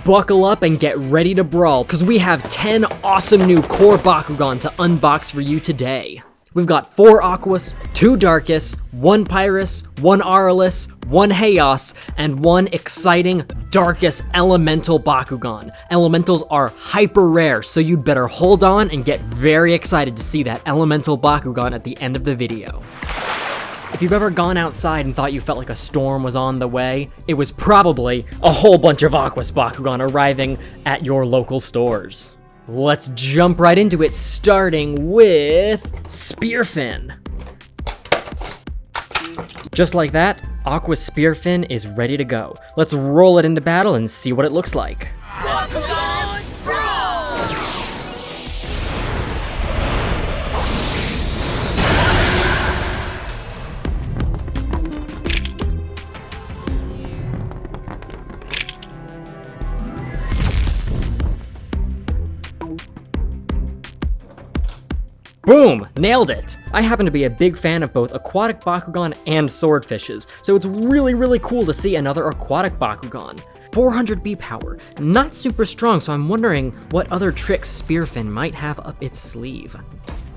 buckle up and get ready to brawl, because we have 10 awesome new core Bakugan to unbox for you today. We've got 4 Aquas, 2 Darkus, 1 Pyrus, 1 Aurelus, 1 Chaos, and 1 exciting Darkus Elemental Bakugan. Elementals are hyper rare, so you'd better hold on and get very excited to see that Elemental Bakugan at the end of the video. If you've ever gone outside and thought you felt like a storm was on the way, it was probably a whole bunch of Aquas Bakugan arriving at your local stores. Let's jump right into it, starting with Spearfin. Just like that, Aqua Spearfin is ready to go. Let's roll it into battle and see what it looks like. Bakugan Brawler! Boom! Nailed it! I happen to be a big fan of both aquatic Bakugan and swordfishes, so it's really cool to see another aquatic Bakugan. 400 B power, not super strong, so I'm wondering what other tricks Spearfin might have up its sleeve.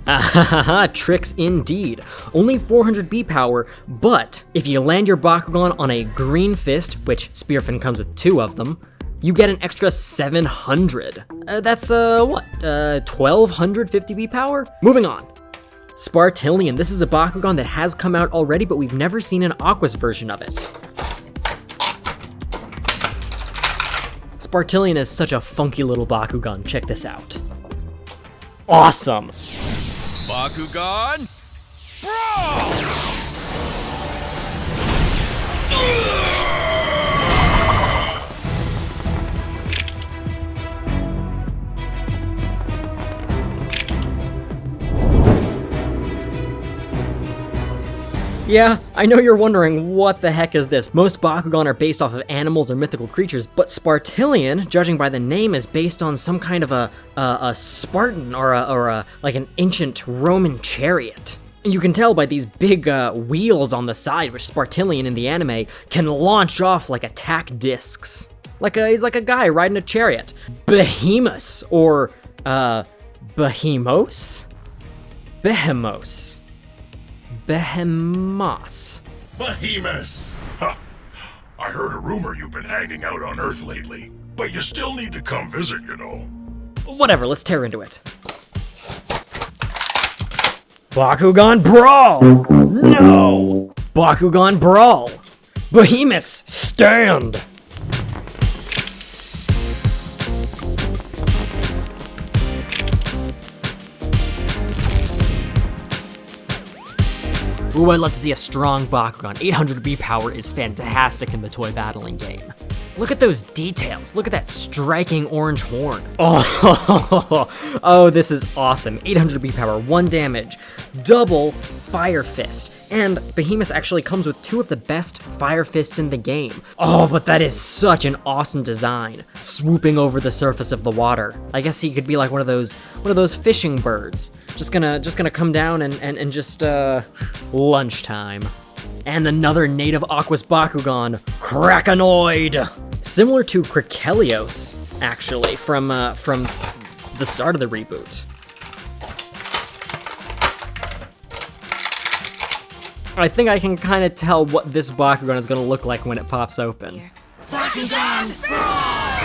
Ahaha, tricks indeed. Only 400 B power, but if you land your Bakugan on a green fist, which Spearfin comes with 2 of them, you get an extra 700. That's, 1250 B power? Moving on. Spartillion. This is a Bakugan that has come out already, but we've never seen an Aquas version of it. Spartillion is such a funky little Bakugan. Check this out. Awesome. Bakugan Brawl! Yeah, I know you're wondering, what the heck is this? Most Bakugan are based off of animals or mythical creatures, but Spartillion, judging by the name, is based on some kind of a Spartan or like an ancient Roman chariot. And you can tell by these big wheels on the side, which Spartillion in the anime can launch off like attack discs. He's like a guy riding a chariot. Behemoth, or Behemoth? Behemoth. Behemoth. Behemoth! Huh. I heard a rumor you've been hanging out on Earth lately, but you still need to come visit, you know. Whatever, let's tear into it. Bakugan Brawl! No! Bakugan Brawl! Behemoth, stand! Ooh, I'd love to see a strong Bakugan. 800 B power is fantastic in the toy battling game. Look at those details. Look at that striking orange horn. Oh, this is awesome. 800 B power, 1 damage, double Fire Fist. And Behemoth actually comes with 2 of the best Fire Fists in the game. Oh, but that is such an awesome design. Swooping over the surface of the water. I guess he could be like one of those fishing birds. Just gonna come down and just lunchtime. And another native Aquas Bakugan, Dragonoid. Similar to Krikelios, actually, from the start of the reboot. I think I can kind of tell what this Bakugan is going to look like when it pops open. Bakugan Brawl!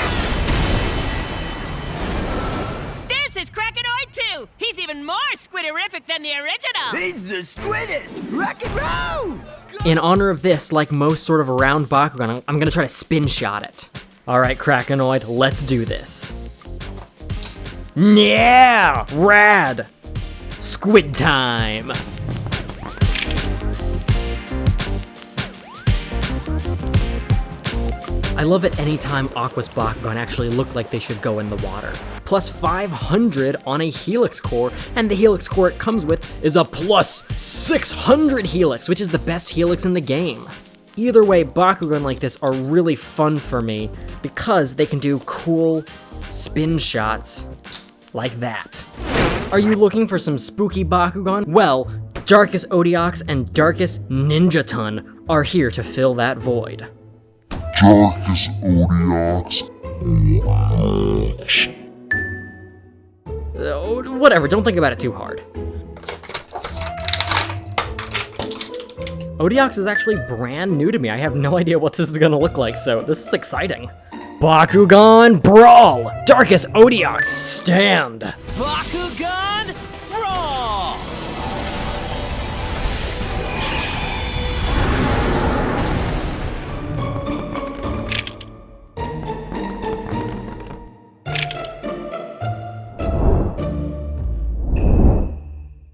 This is Dragonoid 2! He's even more squiderific than the original! He's the squiddest! Rock and roll! In honor of this, like most sort of round Bakugan, I'm gonna try to spin shot it. Alright, Dragonoid, let's do this. Yeah! Rad! Squid time! I love it anytime Aquas Bakugan actually look like they should go in the water. Plus 500 on a Helix core, and the Helix core it comes with is a plus 600 Helix, which is the best Helix in the game. Either way, Bakugan like this are really fun for me because they can do cool spin shots like that. Are you looking for some spooky Bakugan? Well, Darkus Odiox and Darkus Ninjaton are here to fill that void. Darkus Odiox Whatever, don't think about it too hard. Odeox is actually brand new to me. I have no idea what this is gonna look like, so this is exciting. Bakugan Brawl! Darkest Odeox, stand! Bakugan Brawl!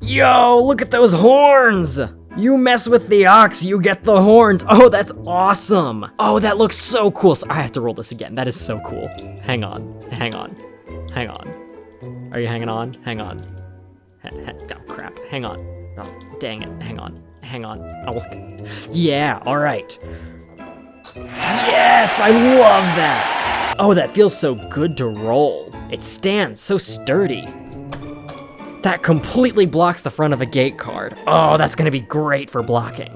Yo, look at those horns! You mess with the ox, you get the horns. Oh, that's awesome. Oh, that looks so cool. So I have to roll this again. That is so cool. Hang on, hang on, hang on. Are you hanging on? Hang on. Oh, crap. Hang on. Oh, dang it. Hang on. Hang on. Almost. Yeah, all right. Yes, I love that. Oh, that feels so good to roll. It stands so sturdy. That completely blocks the front of a gate card. Oh, that's gonna be great for blocking.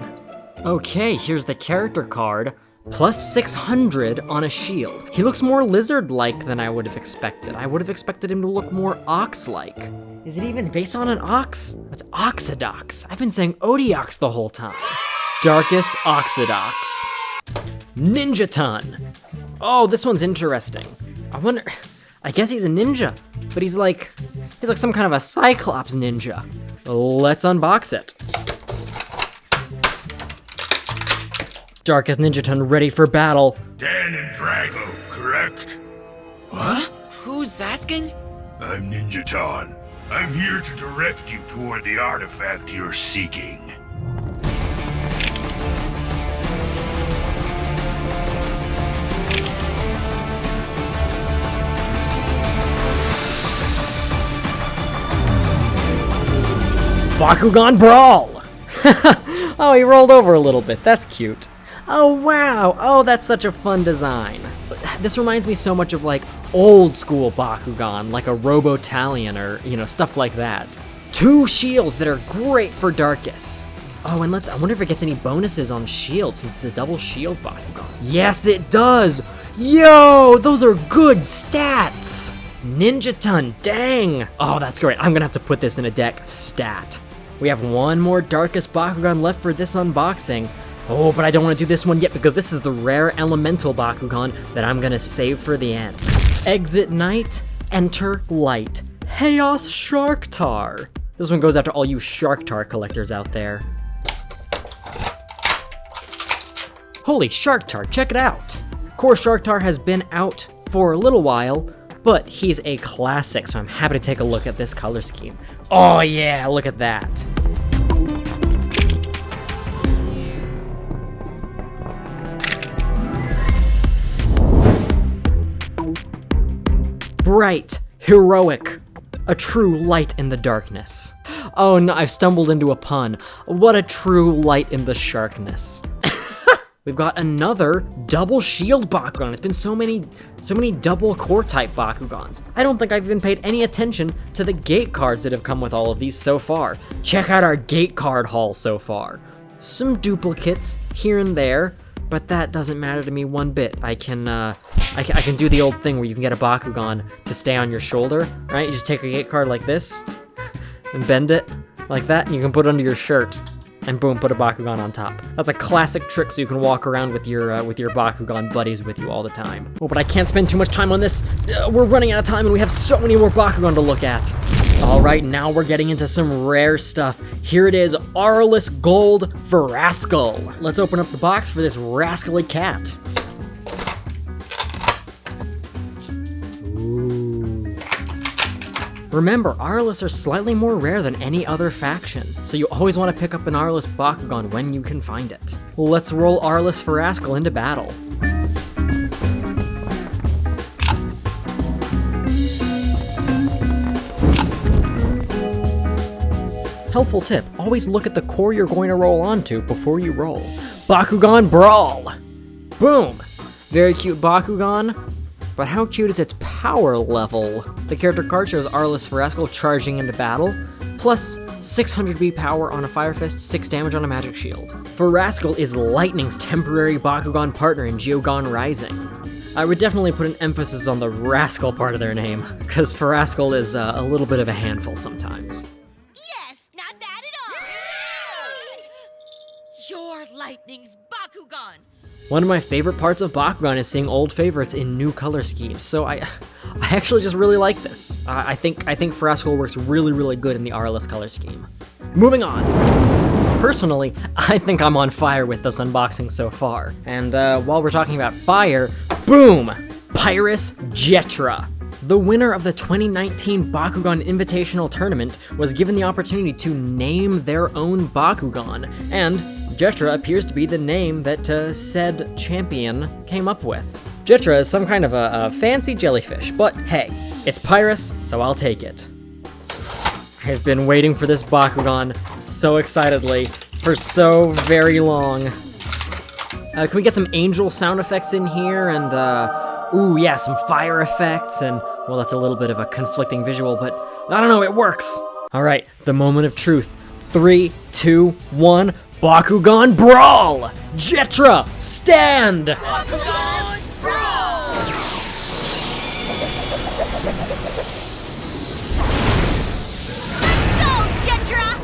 Okay, here's the character card, plus 600 on a shield. He looks more lizard-like than I would have expected. I would have expected him to look more ox-like. Is it even based on an ox? It's Oxidox. I've been saying Odeox the whole time. Darkest Oxidox. Ninjaton. Oh, this one's interesting. I guess he's a ninja, but he's like some kind of a Cyclops ninja. Let's unbox it. Darkest Ninjaton ready for battle. Dan and Drago, correct? What? Who's asking? I'm Ninjaton. I'm here to direct you toward the artifact you're seeking. Bakugan Brawl! Oh, he rolled over a little bit. That's cute. Oh, wow. Oh, that's such a fun design. This reminds me so much of like old school Bakugan, like a Robotalion or, stuff like that. 2 shields that are great for Darkus. Oh, and I wonder if it gets any bonuses on shield since it's a double shield Bakugan. Yes, it does. Yo, those are good stats. Ninjaton, dang. Oh, that's great. I'm gonna have to put this in a deck stat. We have one more Darkest Bakugan left for this unboxing. Oh, but I don't want to do this one yet because this is the rare elemental Bakugan that I'm gonna save for the end. Exit night, enter light. Chaos Sharktar. This one goes after all you Sharktar collectors out there. Holy Sharktar, check it out. Core Sharktar has been out for a little while, but he's a classic, so I'm happy to take a look at this color scheme. Oh yeah, look at that. Bright, heroic, a true light in the darkness. Oh no, I've stumbled into a pun. What a true light in the sharkness. We've got another double shield Bakugan. It's been so many double core type Bakugans. I don't think I've even paid any attention to the gate cards that have come with all of these so far. Check out our gate card haul so far. Some duplicates here and there, but that doesn't matter to me one bit. I can do the old thing where you can get a Bakugan to stay on your shoulder, right? You just take a gate card like this and bend it like that, and you can put it under your shirt. And boom, put a Bakugan on top. That's a classic trick so you can walk around with your Bakugan buddies with you all the time. Oh, but I can't spend too much time on this. We're running out of time and we have so many more Bakugan to look at. All right, now we're getting into some rare stuff. Here it is, Aurelus Gold for Rascal. Let's open up the box for this rascally cat. Remember, Aurelus are slightly more rare than any other faction, so you always want to pick up an Aurelus Bakugan when you can find it. Let's roll Aurelus for Rascal into battle. Helpful tip, always look at the core you're going to roll onto before you roll. Bakugan Brawl! Boom! Very cute Bakugan. But how cute is its power level? The character card shows Aurelus for Rascal charging into battle, plus 600 B power on a Fire Fist, 6 damage on a Magic Shield. For Rascal is Lightning's temporary Bakugan partner in Geogan Rising. I would definitely put an emphasis on the Rascal part of their name, because Rascal is a little bit of a handful sometimes. Yes, not that at all. Your lightning's Bakugan. One of my favorite parts of Bakugan is seeing old favorites in new color schemes, so I actually just really like this. I think Rascal works really good in the RLS color scheme. Moving on. Personally, I think I'm on fire with this unboxing so far. And while we're talking about fire, boom! Pyrus Jetra. The winner of the 2019 Bakugan Invitational Tournament was given the opportunity to name their own Bakugan, and Jetra appears to be the name that said champion came up with. Jetra is some kind of a fancy jellyfish, but hey, it's Pyrus, so I'll take it. I've been waiting for this Bakugan so excitedly for so very long. Can we get some angel sound effects in here, and ooh yeah, some fire effects, and well, that's a little bit of a conflicting visual, but I don't know, it works. All right, the moment of truth. 3, 2, 1, Bakugan Brawl! Jetra, stand! Bakugan Brawl! Let's go, Jetra!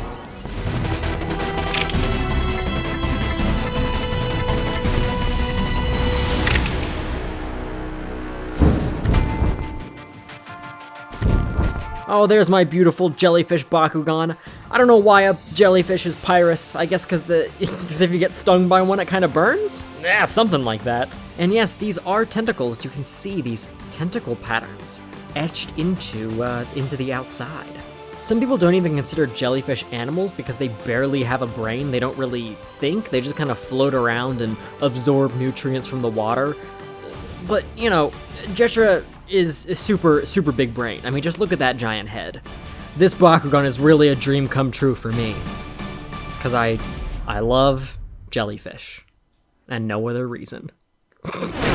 Oh, there's my beautiful jellyfish Bakugan. I don't know why a jellyfish is Pyrus. I guess because if you get stung by one, it kind of burns? Yeah, something like that. And yes, these are tentacles. You can see these tentacle patterns etched into the outside. Some people don't even consider jellyfish animals because they barely have a brain. They don't really think. They just kind of float around and absorb nutrients from the water. But, you know, Jetra is a super big brain. I mean, just look at that giant head. This Bakugan is really a dream come true for me. Because I love jellyfish. And no other reason.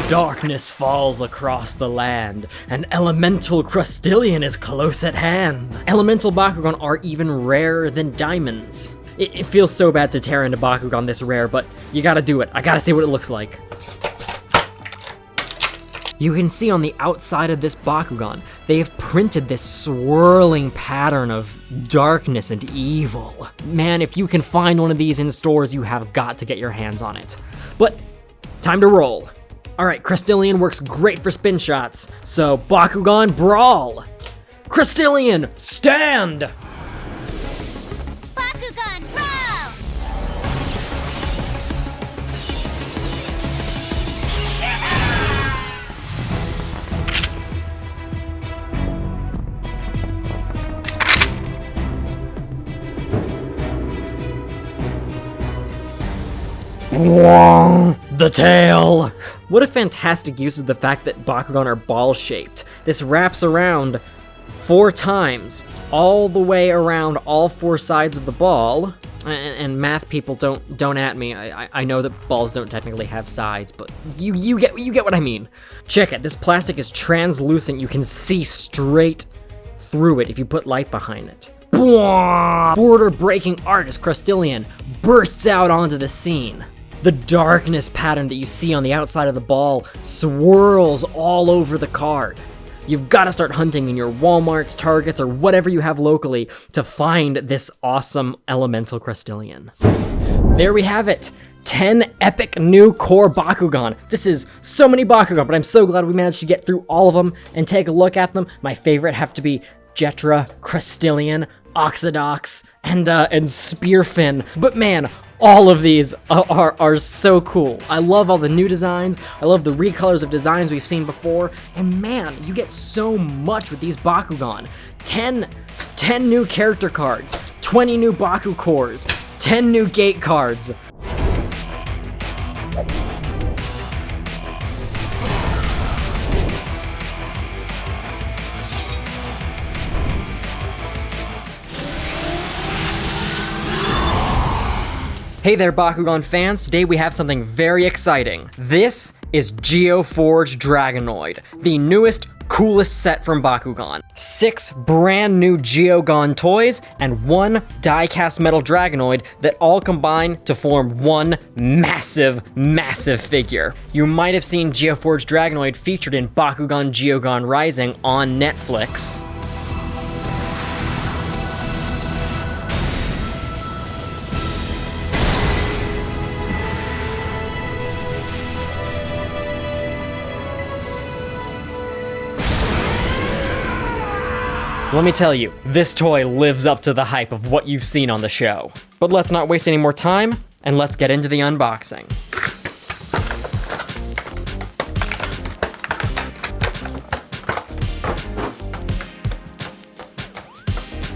Darkness falls across the land. An elemental crustillion is close at hand. Elemental Bakugan are even rarer than diamonds. It feels so bad to tear into Bakugan this rare, but you gotta do it. I gotta see what it looks like. You can see on the outside of this Bakugan, they have printed this swirling pattern of darkness and evil. Man, if you can find one of these in stores, you have got to get your hands on it. But, time to roll. Alright, Crystallion works great for spin shots, so Bakugan Brawl! Crystallion, stand! Bakugan Brawl! The tail! What a fantastic use of the fact that Bakugan are ball-shaped. This wraps around 4 times, all the way around all 4 sides of the ball. And math people don't at me. I know that balls don't technically have sides, but you get what I mean. Check it, this plastic is translucent. You can see straight through it if you put light behind it. Border-breaking art as Crustillion bursts out onto the scene. The darkness pattern that you see on the outside of the ball swirls all over the card. You've got to start hunting in your Walmarts, Targets, or whatever you have locally to find this awesome elemental Crustillion. There we have it. 10 epic new core Bakugan. This is so many Bakugan, but I'm so glad we managed to get through all of them and take a look at them. My favorite have to be Jetra, Crustillion, Oxidox, and Spearfin. But man, all of these are so cool. I love all the new designs. I love the recolors of designs we've seen before. And man, you get so much with these Bakugan. 10 new character cards, 20 new Baku cores, 10 new gate cards. Hey there, Bakugan fans. Today we have something very exciting. This is Geoforge Dragonoid, the newest coolest set from Bakugan. 6 brand new Geogan toys and 1 die-cast metal Dragonoid that all combine to form one massive figure. You might have seen Geoforge Dragonoid featured in Bakugan Geogan Rising on Netflix. Let me tell you, this toy lives up to the hype of what you've seen on the show. But let's not waste any more time, and let's get into the unboxing.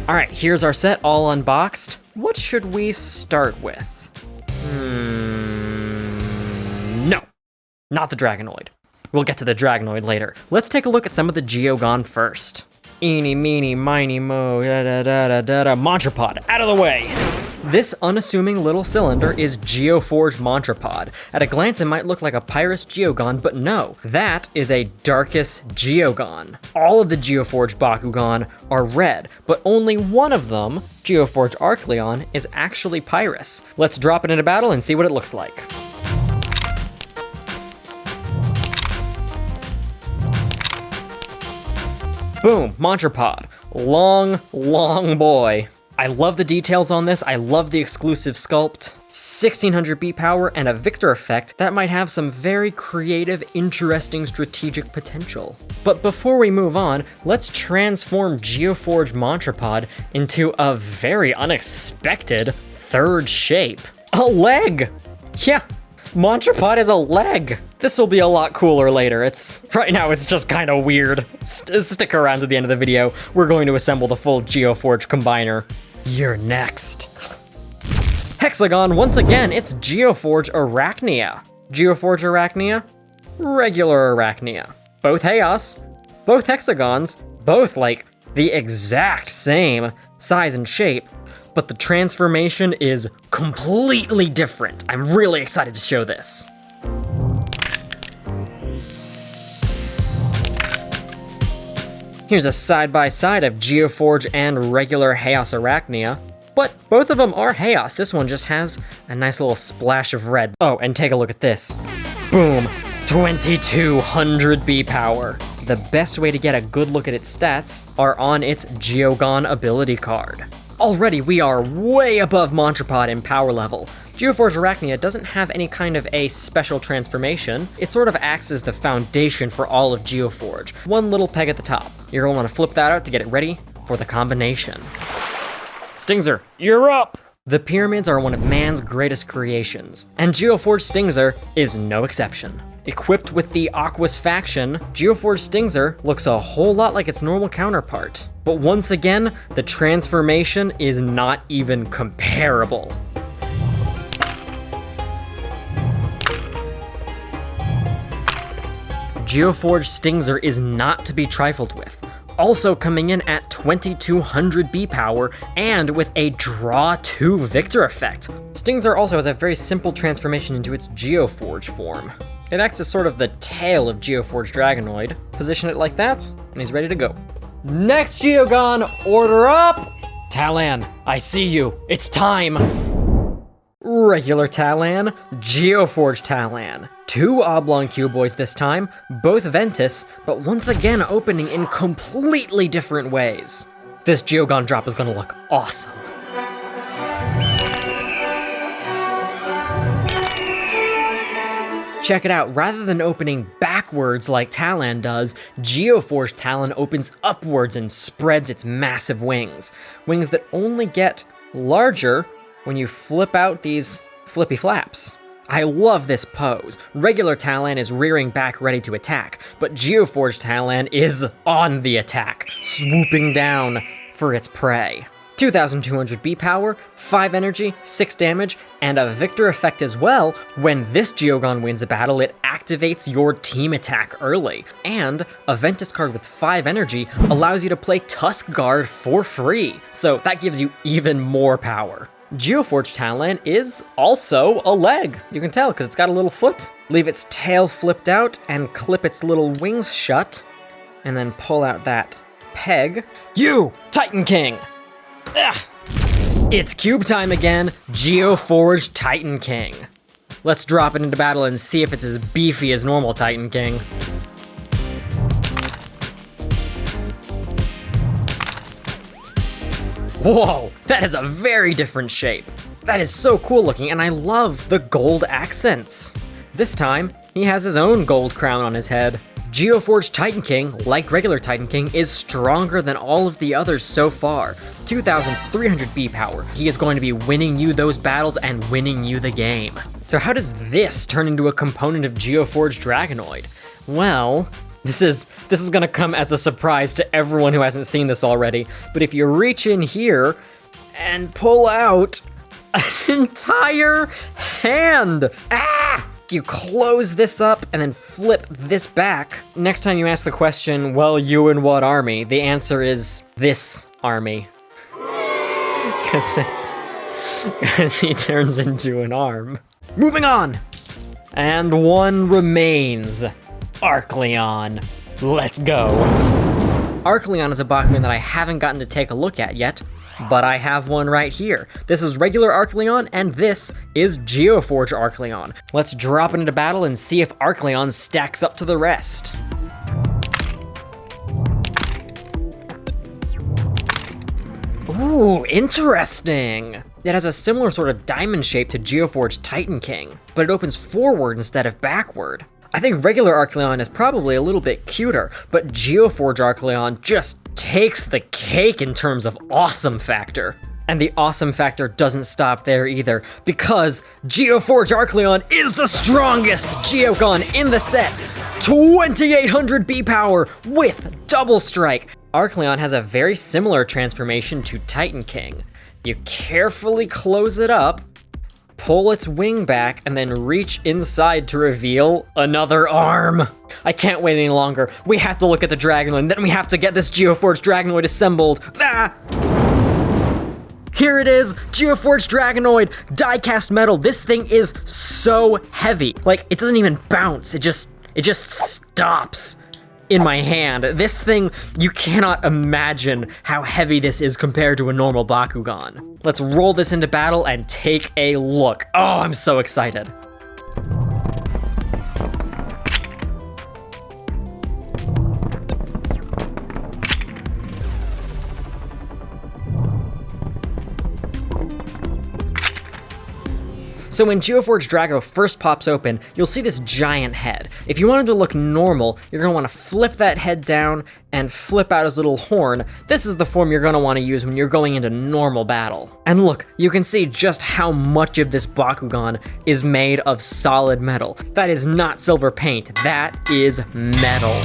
Alright, here's our set all unboxed. What should we start with? No, not the Dragonoid. We'll get to the Dragonoid later. Let's take a look at some of the Geogan first. Eeny, meeny, miny, mo, da-da-da-da-da-da, Montrapod, out of the way! This unassuming little cylinder is Geoforge Montrapod. At a glance, it might look like a Pyrus Geogan, but no, that is a Darkus Geogan. All of the Geoforge Bakugan are red, but only one of them, Geoforge Arcleon, is actually Pyrus. Let's drop it into battle and see what it looks like. Boom, Montrapod. Long boy. I love the details on this, I love the exclusive sculpt. 1600 beat power and a Victor effect that might have some very creative, interesting strategic potential. But before we move on, let's transform Geoforge Montrapod into a very unexpected third shape. A leg! Yeah, Montrapod is a leg. This will be a lot cooler later. Right now it's just kind of weird. Stick around to the end of the video. We're going to assemble the full Geoforge combiner. You're next. Hexagon, once again, it's Geoforge Arachnia. Geoforge Arachnia, regular Arachnia. Both Chaos, both Hexagons, both like the exact same size and shape, but the transformation is completely different. I'm really excited to show this. Here's a side-by-side of Geoforge and regular Chaos Arachnia, but both of them are Chaos. This one just has a nice little splash of red. Oh, and take a look at this. Boom, 2200 B power. The best way to get a good look at its stats are on its Geogan ability card. Already, we are way above Montrapod in power level. Geoforge Arachnia doesn't have any kind of a special transformation. It sort of acts as the foundation for all of Geoforge. One little peg at the top. You're gonna wanna flip that out to get it ready for the combination. Stingzer, you're up! The pyramids are one of man's greatest creations, and Geoforge Stingzer is no exception. Equipped with the Aquas faction, Geoforge Stingzer looks a whole lot like its normal counterpart. But once again, the transformation is not even comparable. Geoforge Stingzer is not to be trifled with. Also coming in at 2200 B power and with a Draw 2 Victor effect. Stingzer also has a very simple transformation into its Geoforge form. It acts as sort of the tail of Geoforge Dragonoid. Position it like that, and he's ready to go. Next Geogan, order up! Talon, I see you. It's time! Regular Talon, Geoforge Talon. 2 oblong cuboids this time, both Ventus, but once again opening in completely different ways. This Geogan drop is gonna look awesome. Check it out, rather than opening backwards like Talon does, Geoforge Talon opens upwards and spreads its massive wings. Wings that only get larger when you flip out these flippy flaps. I love this pose. Regular Talon is rearing back ready to attack, but Geoforge Talon is on the attack, swooping down for its prey. 2200 B power, 5 energy, 6 damage, and a Victor effect as well. When this Geogan wins a battle, it activates your team attack early. And a Ventus card with 5 energy allows you to play Tusk Guard for free, so that gives you even more power. Geoforge Talon is also a leg. You can tell because it's got a little foot. Leave its tail flipped out and clip its little wings shut, and then pull out that peg. You, Titan King! Ugh. It's cube time again, Geoforge Titan King. Let's drop it into battle and see if it's as beefy as normal Titan King. Whoa, that is a very different shape. That is so cool looking, and I love the gold accents. This time, he has his own gold crown on his head. Geoforge Titan King, like regular Titan King, is stronger than all of the others so far. 2,300 B power. He is going to be winning you those battles and winning you the game. So how does this turn into a component of Geoforge Dragonoid? Well, this is gonna come as a surprise to everyone who hasn't seen this already, but if you reach in here and pull out an entire hand, you close this up and then flip this back. Next time you ask the question, well, you in what army? The answer is this army. Because he turns into an arm. Moving on! And one remains. Arcleon. Let's go. Arcleon is a Bakugan that I haven't gotten to take a look at yet, but I have one right here. This is regular Arcleon, and this is Geoforge Arcleon. Let's drop it into battle and see if Arcleon stacks up to the rest. Ooh, interesting. It has a similar sort of diamond shape to Geoforge Titan King, but it opens forward instead of backward. I think regular Arcleon is probably a little bit cuter, but Geoforge Arcleon just takes the cake in terms of awesome factor. And the awesome factor doesn't stop there either, because Geoforge Arcleon is the strongest Geogan in the set! 2,800 B power with double strike! Arcleon has a very similar transformation to Titan King. You carefully close it up, pull its wing back, and then reach inside to reveal another arm. I can't wait any longer. We have to look at the Dragonoid, then we have to get this Geoforge Dragonoid assembled. Here it is, Geoforge Dragonoid, die-cast metal. This thing is so heavy. Like, it doesn't even bounce, it just stops in my hand. This thing, you cannot imagine how heavy this is compared to a normal Bakugan. Let's roll this into battle and take a look. Oh, I'm so excited. So when Geoforge Drago first pops open, you'll see this giant head. If you want him to look normal, you're gonna wanna flip that head down and flip out his little horn. This is the form you're gonna wanna use when you're going into normal battle. And look, you can see just how much of this Bakugan is made of solid metal. That is not silver paint, that is metal.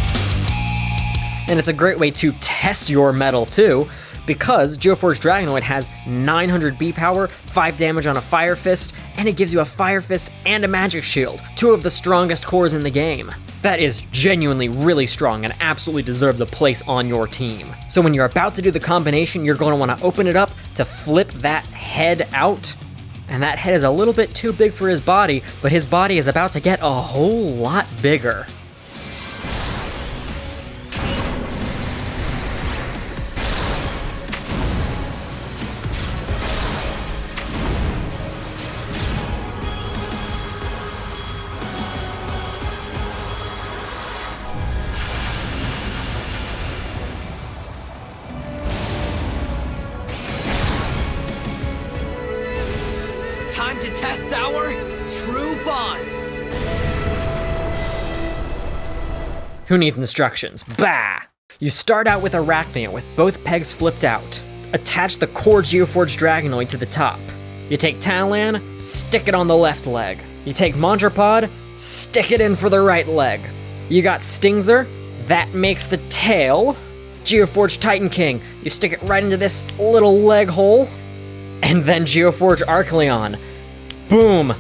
And it's a great way to test your metal too, because Geoforge Dragonoid has 900 B power, 5 damage on a Fire Fist, and it gives you a Fire Fist and a Magic Shield, 2 of the strongest cores in the game. That is genuinely really strong and absolutely deserves a place on your team. So when you're about to do the combination, you're going to want to open it up to flip that head out. And that head is a little bit too big for his body, but his body is about to get a whole lot bigger. Time to test our true bond. Who needs instructions? Bah! You start out with Arachnia with both pegs flipped out. Attach the core Geoforge Dragonoid to the top. You take Talon, stick it on the left leg. You take Montrapod, stick it in for the right leg. You got Stingzer, that makes the tail. Geoforge Titan King, you stick it right into this little leg hole. And then Geoforge Arcleon. Boom!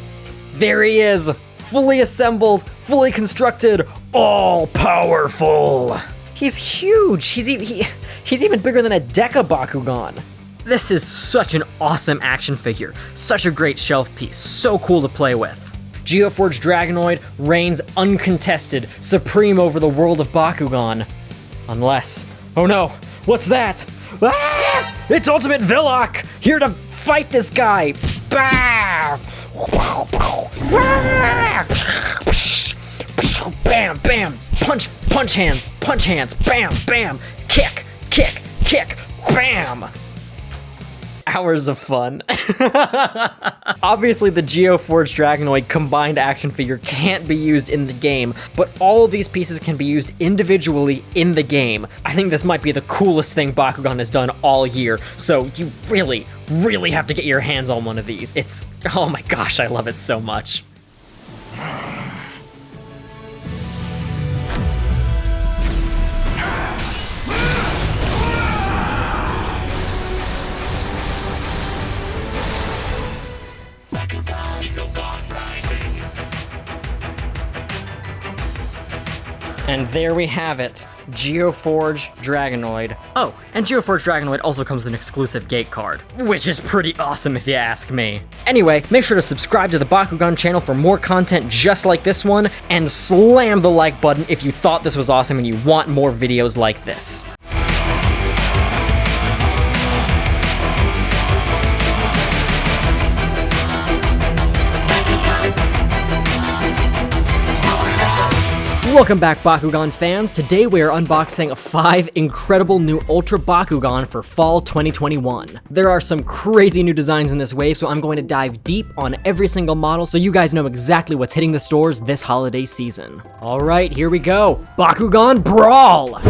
There he is! Fully assembled, fully constructed, all powerful! He's huge! He's even bigger than a Deca Bakugan! This is such an awesome action figure, such a great shelf piece, so cool to play with. Geoforge Dragonoid reigns uncontested, supreme over the world of Bakugan. Unless... Oh no! What's that? Ah! It's Ultimate Viloch! Here to fight this guy! Bah! Bam, bam! Punch, punch hands, bam, bam! Kick, kick, kick, bam! Hours of fun. Obviously, the Geoforge Dragonoid combined action figure can't be used in the game, but all of these pieces can be used individually in the game. I think this might be the coolest thing Bakugan has done all year, so you really, really have to get your hands on one of these. It's, oh my gosh, I love it so much. And there we have it, Geoforge Dragonoid. Oh, and Geoforge Dragonoid also comes with an exclusive gate card, which is pretty awesome if you ask me. Anyway, make sure to subscribe to the Bakugan channel for more content just like this one, and slam the like button if you thought this was awesome and you want more videos like this. Welcome back, Bakugan fans. Today we are unboxing 5 incredible new Ultra Bakugan for Fall 2021. There are some crazy new designs in this wave, so I'm going to dive deep on every single model so you guys know exactly what's hitting the stores this holiday season. Alright, here we go. Bakugan Brawl!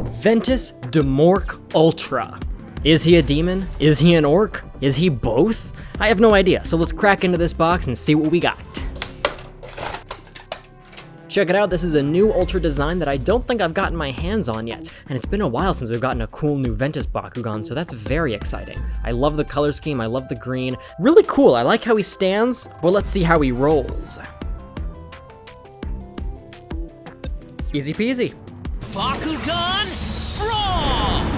Ventus Demork Ultra. Is he a demon? Is he an orc? Is he both? I have no idea, so let's crack into this box and see what we got. Check it out, this is a new Ultra design that I don't think I've gotten my hands on yet, and it's been a while since we've gotten a cool new Ventus Bakugan, so that's very exciting. I love the color scheme, I love the green. Really cool, I like how he stands, but let's see how he rolls. Easy peasy. Bakugan Brawl!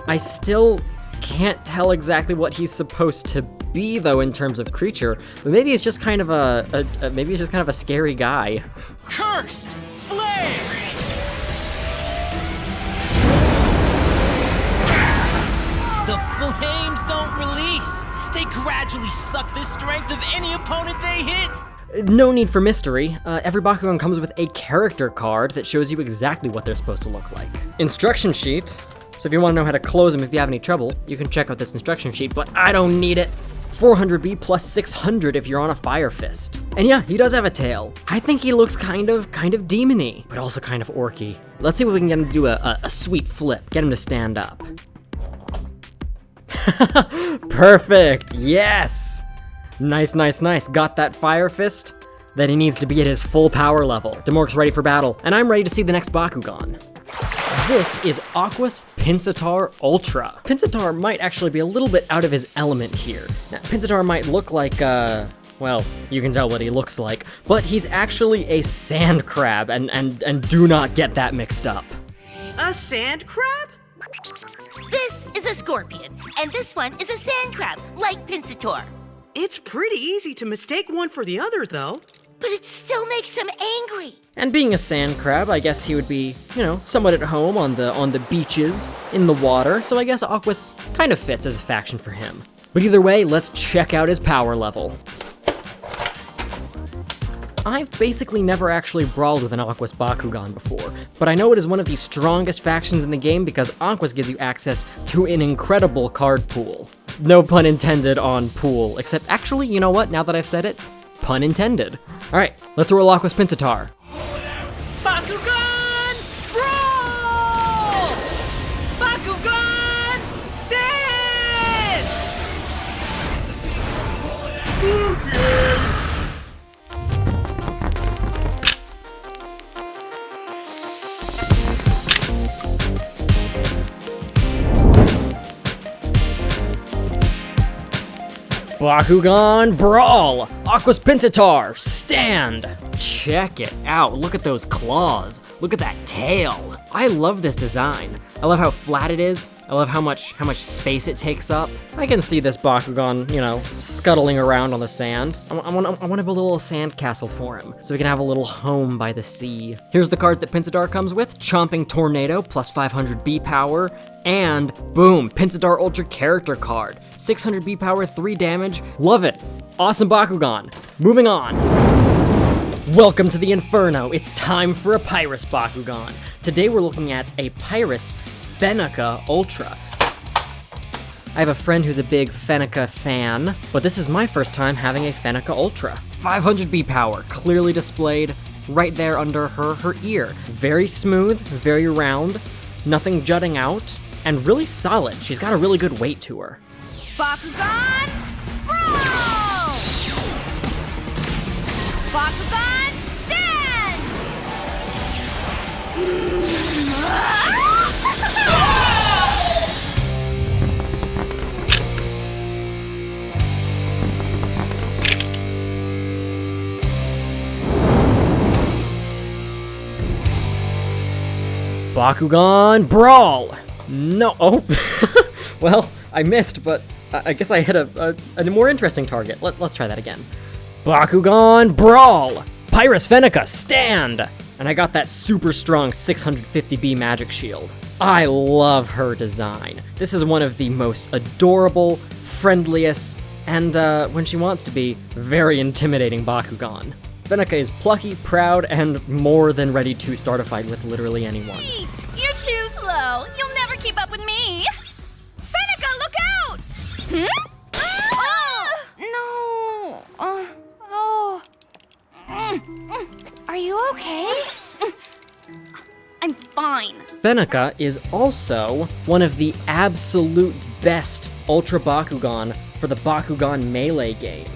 I still can't tell exactly what he's supposed to be, though, in terms of creature. But maybe he's just kind of a scary guy. Cursed Flame! The flames don't release. They gradually suck the strength of any opponent they hit. No need for mystery. Every Bakugan comes with a character card that shows you exactly what they're supposed to look like. Instruction sheet. So if you want to know how to close them if you have any trouble, you can check out this instruction sheet, but I don't need it. 400B plus 600 if you're on a Fire Fist. And yeah, he does have a tail. I think he looks kind of demon-y, but also kind of orky. Let's see if we can get him to do a sweet flip, get him to stand up. Perfect, yes! Nice, nice, nice. Got that Fire Fist that he needs to be at his full power level. Demork's ready for battle, and I'm ready to see the next Bakugan. This is Aquos Pinsittar Ultra. Pinsittar might actually be a little bit out of his element here. Now, Pinsittar might look like, well, you can tell what he looks like, but he's actually a sand crab, and do not get that mixed up. A sand crab? This is a scorpion, and this one is a sand crab, like Pinsittar. It's pretty easy to mistake one for the other, though. But it still makes him angry. And being a sand crab, I guess he would be, you know, somewhat at home on the beaches, in the water, so I guess Aquos kind of fits as a faction for him. But either way, let's check out his power level. I've basically never actually brawled with an Aquos Bakugan before, but I know it is one of the strongest factions in the game because Aquos gives you access to an incredible card pool. No pun intended on pool, except actually, you know what, now that I've said it, pun intended. Alright, let's roll Aquos Pinsittar. Bakugan Brawl! Bakugan Stand! Bakugan Brawl! Aquos Pinsittar, stand! Check it out, look at those claws. Look at that tail. I love this design. I love how flat it is. I love how much space it takes up. I can see this Bakugan, you know, scuttling around on the sand. I want to build a little sand castle for him, so we can have a little home by the sea. Here's the cards that Pincidar comes with: Chomping Tornado, plus 500 B power, and boom, Pincidar Ultra character card. 600 B power, 3 damage. Love it. Awesome Bakugan. Moving on. Welcome to the Inferno. It's time for a Pyrus Bakugan. Today we're looking at a Pyrus Fenneca Ultra. I have a friend who's a big Fenneca fan, but this is my first time having a Fenneca Ultra. 500 B power, clearly displayed right there under her ear. Very smooth, very round, nothing jutting out, and really solid. She's got a really good weight to her. Bakugan Brawl! Bakugan Stand! Bakugan Brawl! No, oh, well, I missed, but I guess I hit a more interesting target. Let's try that again. Bakugan Brawl! Pyrus Fenneca, stand! And I got that super strong 650B magic shield. I love her design. This is one of the most adorable, friendliest, and when she wants to be, very intimidating Bakugan. Fenneca is plucky, proud, and more than ready to start a fight with literally anyone. Wait, you're too slow. You'll never keep up with me. Fenneca, look out! Hmm? No. Are you okay? I'm fine. Fenneca is also one of the absolute best Ultra Bakugan for the Bakugan Melee game.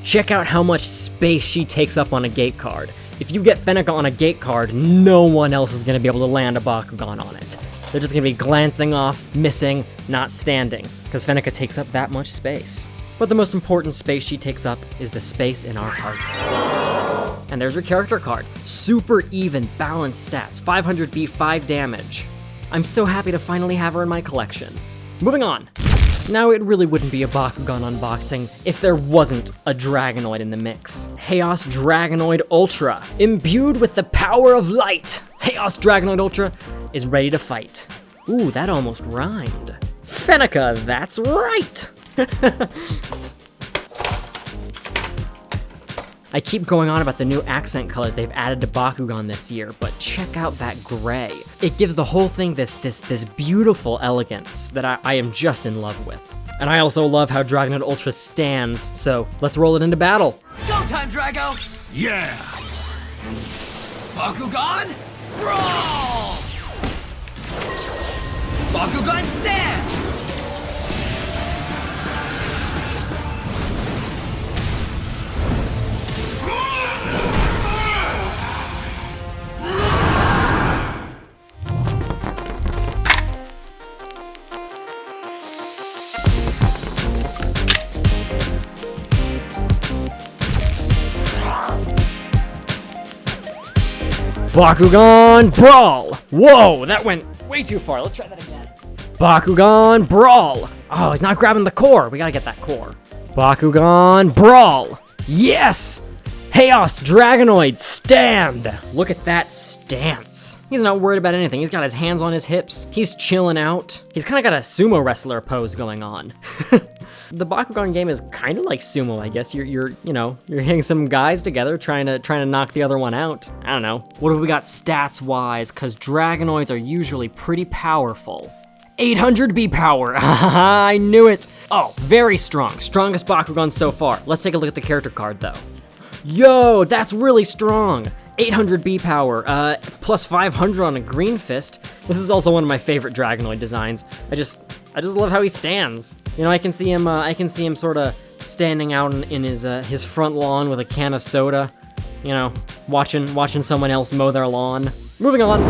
Check out how much space she takes up on a gate card. If you get Fenneca on a gate card, no one else is going to be able to land a Bakugan on it. They're just going to be glancing off, missing, not standing, because Fenneca takes up that much space. But the most important space she takes up is the space in our hearts. And there's her character card. Super even, balanced stats, 500B, 5 damage. I'm so happy to finally have her in my collection. Moving on. Now, it really wouldn't be a Bakugan unboxing if there wasn't a Dragonoid in the mix. Chaos Dragonoid Ultra, imbued with the power of light. Chaos Dragonoid Ultra is ready to fight. Ooh, that almost rhymed. Fenneca, that's right! I keep going on about the new accent colors they've added to Bakugan this year, but check out that gray. It gives the whole thing this beautiful elegance that I am just in love with. And I also love how Dragonoid Ultra stands, so let's roll it into battle. Go time, Drago! Yeah! Bakugan Brawl! Bakugan Stand! Bakugan Brawl! Whoa, that went way too far. Let's try that again. Bakugan Brawl! Oh, he's not grabbing the core. We gotta get that core. Bakugan Brawl! Yes! Chaos Dragonoid, stand! Look at that stance. He's not worried about anything. He's got his hands on his hips. He's chilling out. He's kind of got a sumo wrestler pose going on. The Bakugan game is kind of like sumo, I guess. You're hitting some guys together, trying to knock the other one out. I don't know. What have we got stats-wise? Because Dragonoids are usually pretty powerful. 800 B power, I knew it. Oh, very strong. Strongest Bakugan so far. Let's take a look at the character card, though. Yo, that's really strong. 800 B power, plus 500 on a green fist. This is also one of my favorite Dragonoid designs. I just love how he stands. You know, I can see him sort of standing out in his front lawn with a can of soda. You know, watching someone else mow their lawn. Moving on.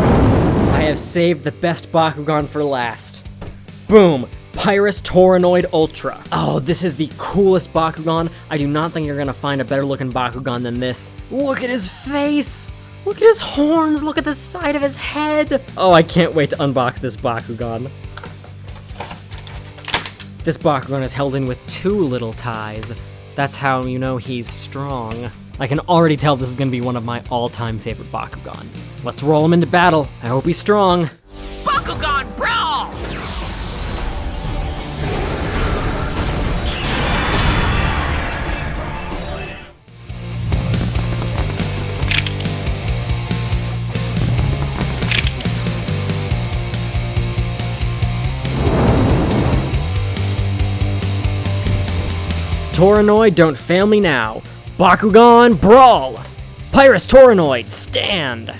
I have saved the best Bakugan for last. Boom. Pyrus Toranoid Ultra. Oh, this is the coolest Bakugan. I do not think you're gonna find a better looking Bakugan than this. Look at his face! Look at his horns, look at the side of his head. Oh, I can't wait to unbox this Bakugan. This Bakugan is held in with 2 little ties. That's how you know he's strong. I can already tell this is gonna be one of my all-time favorite Bakugan. Let's roll him into battle. I hope he's strong. Bakugan Brawl! Dragonoid, don't fail me now. Bakugan Brawl! Pyrus Dragonoid, stand!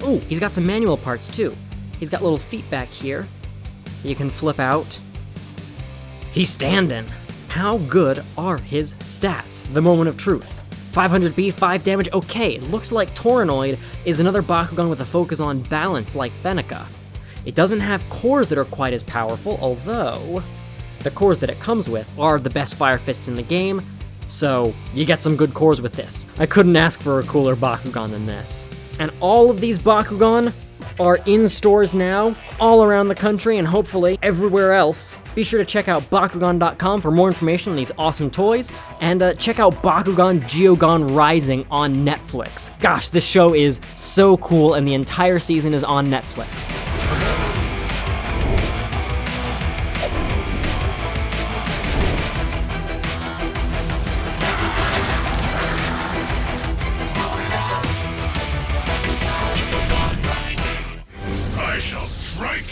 Ooh, he's got some manual parts too. He's got little feet back here. You can flip out. He's standing. How good are his stats? The moment of truth. 500B, 5 damage, okay. It looks like Dragonoid is another Bakugan with a focus on balance like Fenneca. It doesn't have cores that are quite as powerful, although the cores that it comes with are the best Fire Fists in the game, so you get some good cores with this. I couldn't ask for a cooler Bakugan than this. And all of these Bakugan are in stores now, all around the country and hopefully everywhere else. Be sure to check out Bakugan.com for more information on these awesome toys, and check out Bakugan Geogan Rising on Netflix. Gosh, this show is so cool and the entire season is on Netflix.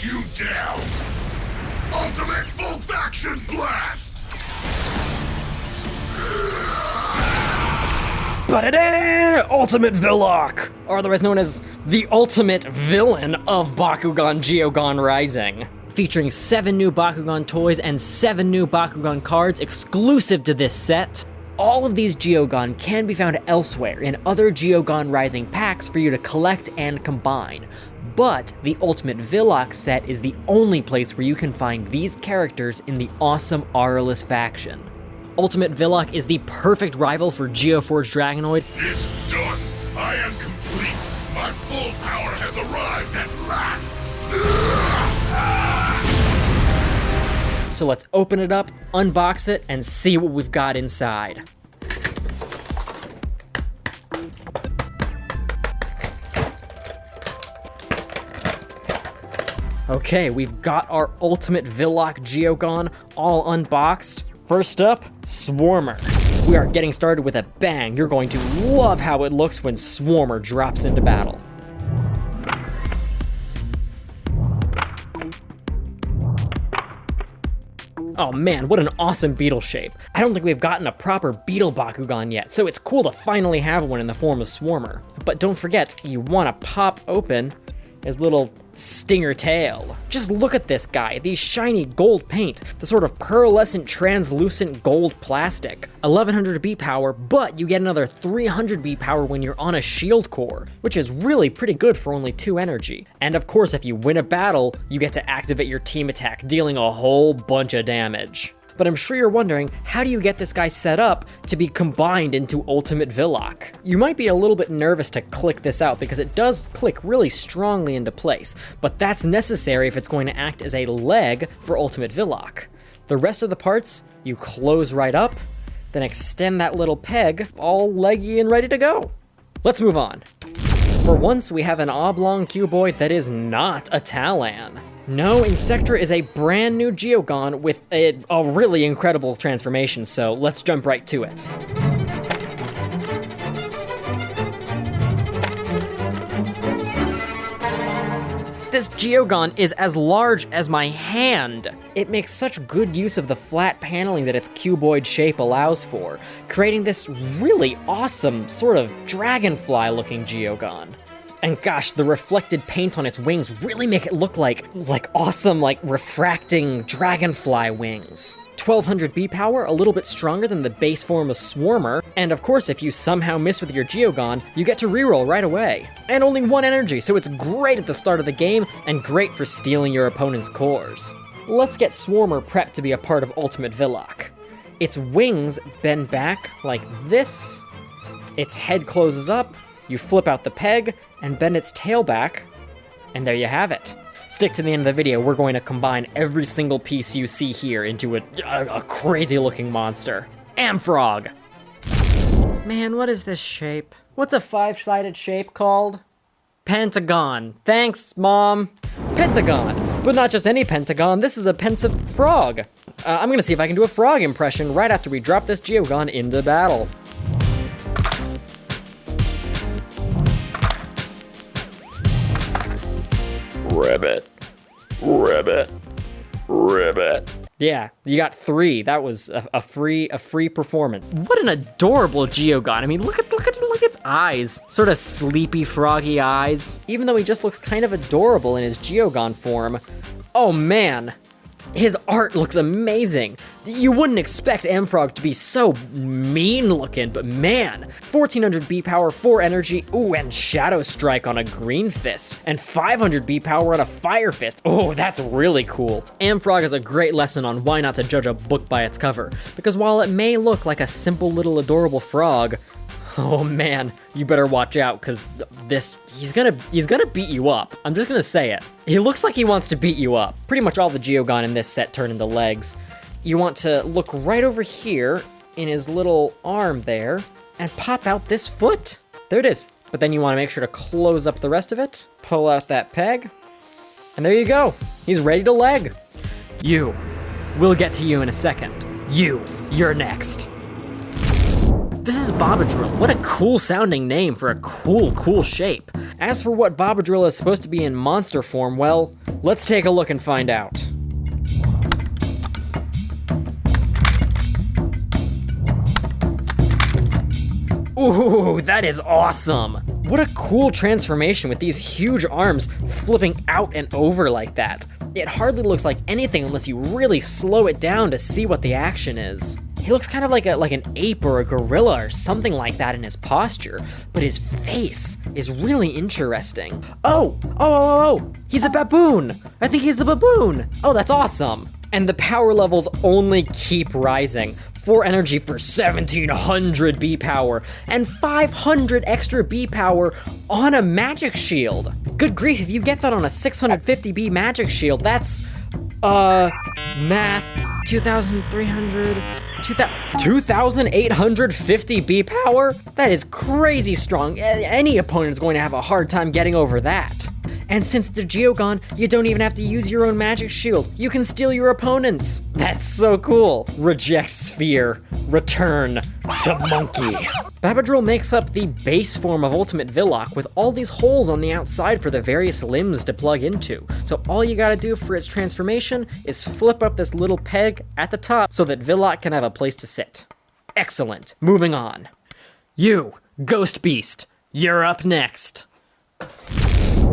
You down! Ultimate full faction blast! Ba-da-da! Ultimate Viloch! Or otherwise known as the ultimate villain of Bakugan Geogan Rising. Featuring 7 new Bakugan toys and 7 new Bakugan cards exclusive to this set. All of these Geogan can be found elsewhere in other Geogan Rising packs for you to collect and combine. But the Ultimate Viloch set is the only place where you can find these characters in the awesome Aurelus faction. Ultimate Viloch is the perfect rival for Geoforge Dragonoid. It's done! I am complete! My full power has arrived at last! So let's open it up, unbox it, and see what we've got inside. Okay, we've got our Ultimate Viloch Geogan all unboxed. First up, Swarmer. We are getting started with a bang. You're going to love how it looks when Swarmer drops into battle. Oh man, what an awesome beetle shape. I don't think we've gotten a proper beetle Bakugan yet, so it's cool to finally have one in the form of Swarmer. But don't forget, you want to pop open his little stinger tail. Just look at this guy, the shiny gold paint, the sort of pearlescent translucent gold plastic. 1100 B power, but you get another 300 B power when you're on a shield core, which is really pretty good for only 2 energy. And of course, if you win a battle, you get to activate your team attack, dealing a whole bunch of damage. But I'm sure you're wondering, how do you get this guy set up to be combined into Ultimate Viloch? You might be a little bit nervous to click this out because it does click really strongly into place, but that's necessary if it's going to act as a leg for Ultimate Viloch. The rest of the parts, you close right up, then extend that little peg, all leggy and ready to go. Let's move on. For once, we have an oblong cuboid that is not a Talon. No, Insectra is a brand new Geogan with a really incredible transformation, so let's jump right to it. This Geogan is as large as my hand. It makes such good use of the flat paneling that its cuboid shape allows for, creating this really awesome sort of dragonfly-looking Geogan. And gosh, the reflected paint on its wings really make it look like awesome, refracting dragonfly wings. 1200 B power, a little bit stronger than the base form of Swarmer, and of course if you somehow miss with your Geogan, you get to reroll right away. And only 1 energy, so it's great at the start of the game, and great for stealing your opponent's cores. Let's get Swarmer prepped to be a part of Ultimate Viloch. Its wings bend back like this, its head closes up, you flip out the peg, and bend its tail back, and there you have it. Stick to the end of the video, we're going to combine every single piece you see here into a crazy looking monster. Amfrog! Man, what is this shape? What's a 5-sided shape called? Pentagon. Thanks, Mom. Pentagon. But not just any pentagon, this is a pentafrog. I'm gonna see if I can do a frog impression right after we drop this Geogan into battle. Ribbit. Ribbit. Ribbit. Yeah, you got 3. That was a free performance. What an adorable Geogan. I mean, look at its eyes. Sort of sleepy, froggy eyes. Even though he just looks kind of adorable in his Geogan form. Oh man, his art looks amazing. You wouldn't expect Amfrog to be so mean looking, but man, 1400 B power, 4 energy, ooh, and Shadow Strike on a green fist, and 500 B power on a fire fist. Oh, that's really cool. Amfrog is a great lesson on why not to judge a book by its cover, because while it may look like a simple little adorable frog, oh man, you better watch out, because he's gonna beat you up. I'm just gonna say it. He looks like he wants to beat you up. Pretty much all the Geogan in this set turn into legs. You want to look right over here in his little arm there and pop out this foot. There it is. But then you want to make sure to close up the rest of it, pull out that peg, and there you go. He's ready to leg. We'll get to you in a second. You're next. This is Babadrill. What a cool sounding name for a cool shape. As for what Babadrill is supposed to be in monster form, well, let's take a look and find out. Ooh, that is awesome. What a cool transformation with these huge arms flipping out and over like that. It hardly looks like anything unless you really slow it down to see what the action is. He looks kind of like an ape or a gorilla or something like that in his posture, but his face is really interesting. Oh, he's a baboon. I think he's a baboon. Oh, that's awesome. And the power levels only keep rising. 4 energy for 1700 B power, and 500 extra B power on a magic shield. Good grief, if you get that on a 650 B magic shield, that's, math, 2,850 B power? That is crazy strong. Any opponent's going to have a hard time getting over that. And since the Geogan, you don't even have to use your own magic shield. You can steal your opponent's. That's so cool. Reject sphere. Return to monkey. Babadrill makes up the base form of Ultimate Viloch with all these holes on the outside for the various limbs to plug into. So all you gotta do for its transformation is flip up this little peg at the top so that Viloch can have a place to sit. Excellent. Moving on. You, Ghost Beast, you're up next.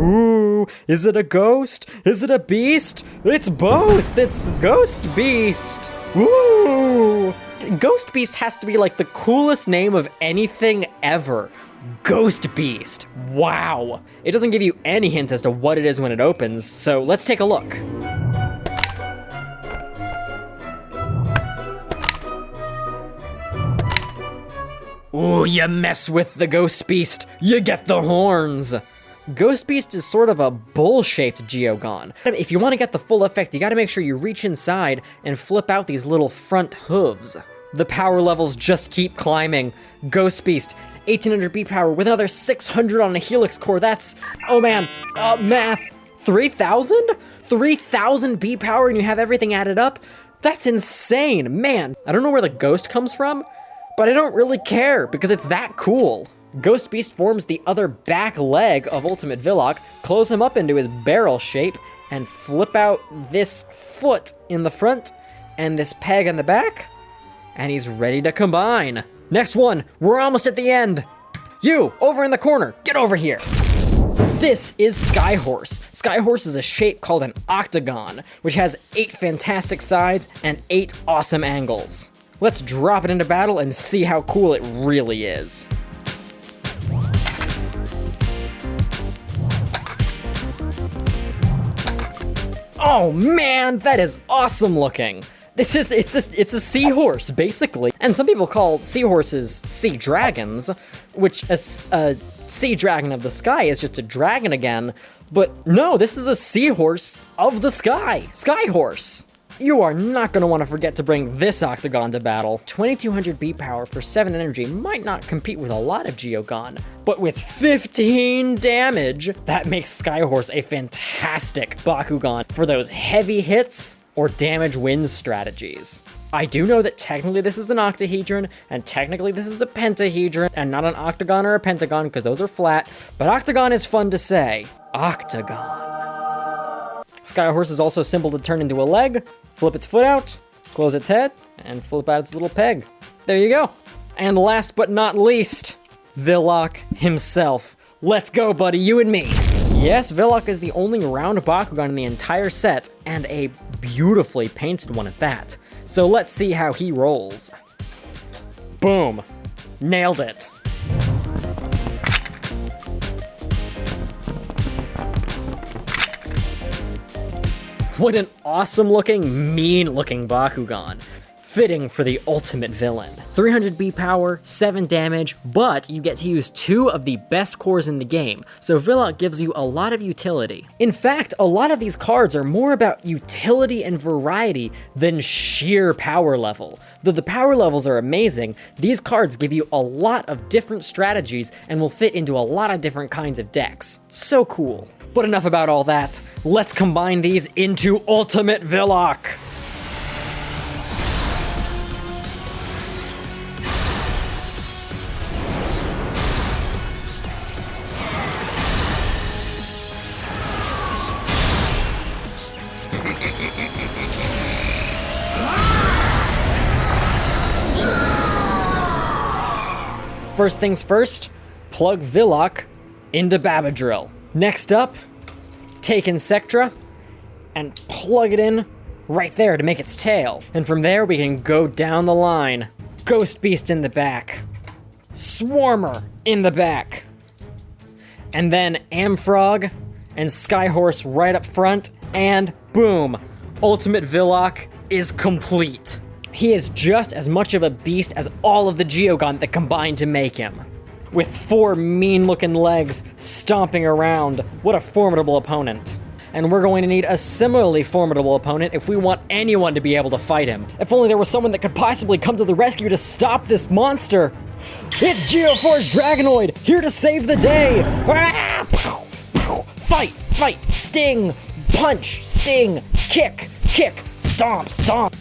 Ooh, is it a ghost? Is it a beast? It's both! It's Ghost Beast! Ooh! Ghost Beast has to be like the coolest name of anything ever. Ghost Beast. Wow. It doesn't give you any hint as to what it is when it opens, so let's take a look. Ooh, you mess with the Ghost Beast, you get the horns! Ghost Beast is sort of a bull-shaped Geogan. If you want to get the full effect, you gotta make sure you reach inside and flip out these little front hooves. The power levels just keep climbing. Ghost Beast, 1800 B power with another 600 on a helix core. That's, oh man, math, 3,000? 3,000 B power and you have everything added up? That's insane, man. I don't know where the ghost comes from, but I don't really care because it's that cool. Ghost Beast forms the other back leg of Ultimate Viloch, close him up into his barrel shape, and flip out this foot in the front and this peg in the back, and he's ready to combine. Next one, we're almost at the end. You, over in the corner, get over here. This is Skyhorse. Skyhorse is a shape called an octagon, which has 8 fantastic sides and 8 awesome angles. Let's drop it into battle and see how cool it really is. Oh man, that is awesome looking. It's a seahorse, basically. And some people call seahorses sea dragons, which sea dragon of the sky is just a dragon again, but no, this is a seahorse of the sky, Skyhorse. You are not going to want to forget to bring this Octagon to battle. 2200 beat power for 7 energy might not compete with a lot of Geogan, but with 15 damage, that makes Skyhorse a fantastic Bakugan for those heavy hits or damage wins strategies. I do know that technically this is an octahedron, and technically this is a pentahedron, and not an octagon or a pentagon, because those are flat, but octagon is fun to say. Octagon. Skyhorse is also simple to turn into a leg, flip its foot out, close its head, and flip out its little peg. There you go. And last but not least, Viloch himself. Let's go, buddy, you and me. Yes, Viloch is the only round Bakugan in the entire set, and a beautifully painted one at that. So let's see how he rolls. Boom. Nailed it. What an awesome looking, mean looking Bakugan. Fitting for the ultimate villain. 300 beat power, 7 damage, but you get to use 2 of the best cores in the game, so Viloch gives you a lot of utility. In fact, a lot of these cards are more about utility and variety than sheer power level. Though the power levels are amazing, these cards give you a lot of different strategies and will fit into a lot of different kinds of decks. So cool. But enough about all that. Let's combine these into Ultimate Viloch. First things first, plug Viloch into Babadrill. Next up, take Insectra and plug it in right there to make its tail. And from there we can go down the line. Ghost Beast in the back. Swarmer in the back. And then Amfrog and Skyhorse right up front, and boom, Ultimate Viloch is complete. He is just as much of a beast as all of the Geogan that combined to make him. With 4 mean-looking legs stomping around. What a formidable opponent. And we're going to need a similarly formidable opponent if we want anyone to be able to fight him. If only there was someone that could possibly come to the rescue to stop this monster. It's Geoforge Dragonoid, here to save the day. Fight, fight, sting, punch, sting, kick, kick, stomp, stomp.